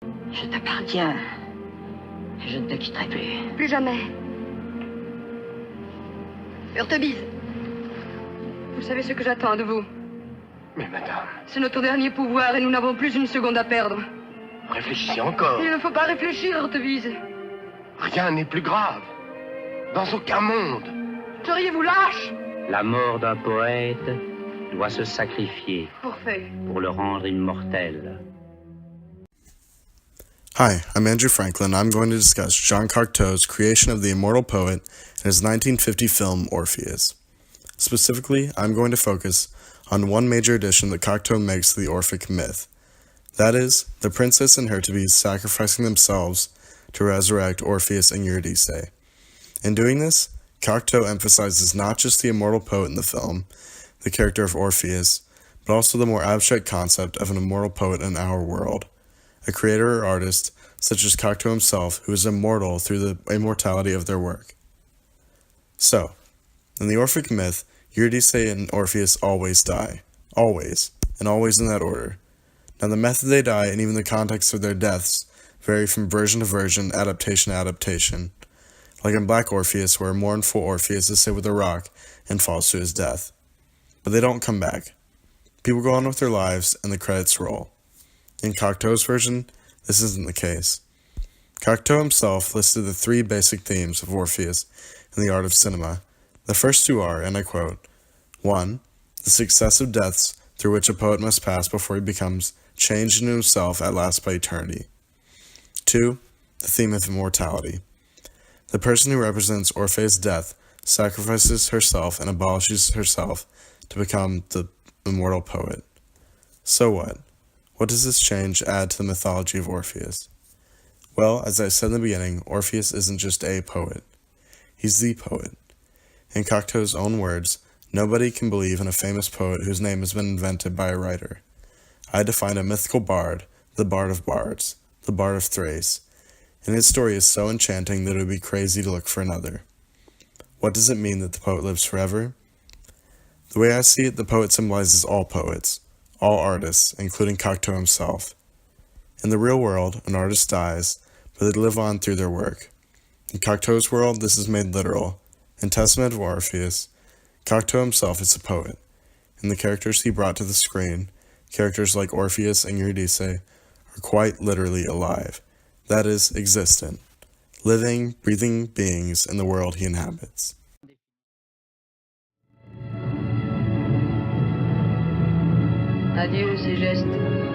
Je t'appartiens. Et je ne te quitterai plus. Plus jamais. Orpheus, vous savez ce que j'attends de vous. Mais madame... C'est notre dernier pouvoir et nous n'avons plus une seconde à perdre. Réfléchissez encore. Il ne faut pas réfléchir, Orpheus. Rien n'est plus grave. Dans aucun monde. Seriez-vous lâche? La mort d'un poète doit se sacrifier Orphée. pour le rendre immortel. Hi, I'm Andrew Franklin. I'm going to discuss Jean Cocteau's creation of the immortal poet and his 1950 film Orpheus. Specifically, I'm going to focus on one major addition that Cocteau makes to the Orphic myth. That is, the princess and Hertobe's sacrificing themselves to resurrect Orpheus and Eurydice. In doing this, Cocteau emphasizes not just the immortal poet in the film, the character of Orpheus, but also the more abstract concept of an immortal poet in our world, a creator or artist such as Cocteau himself who is immortal through the immortality of their work. So, in the Orphic myth, Eurydice and Orpheus always die. Always. And always in that order. Now the method they die and even the context of their deaths vary from version to version, adaptation to adaptation. Like in Black Orpheus, where a mournful Orpheus is hit with a rock and falls to his death. But they don't come back. People go on with their lives and the credits roll. In Cocteau's version, this isn't the case. Cocteau himself listed the three basic themes of Orpheus in the art of cinema. The first two are, and I quote, 1. The successive deaths through which a poet must pass before he becomes changed into himself at last by eternity. 2. The theme of immortality. The person who represents Orpheus' death sacrifices herself and abolishes herself to become the immortal poet. So what? What does this change add to the mythology of Orpheus? Well, as I said in the beginning, Orpheus isn't just a poet. He's the poet. In Cocteau's own words, nobody can believe in a famous poet whose name has been invented by a writer. I had to find a mythical bard, the bard of bards, the bard of Thrace, and his story is so enchanting that it would be crazy to look for another. What does it mean that the poet lives forever? The way I see it, the poet symbolizes all poets, all artists, including Cocteau himself. In the real world, an artist dies, but they live on through their work. In Cocteau's world, this is made literal. In Testament of Orpheus, Cocteau himself is a poet, and the characters he brought to the screen, characters like Orpheus and Eurydice, are quite literally alive, that is, existent, living, breathing beings in the world he inhabits. Adieu, ces gestes.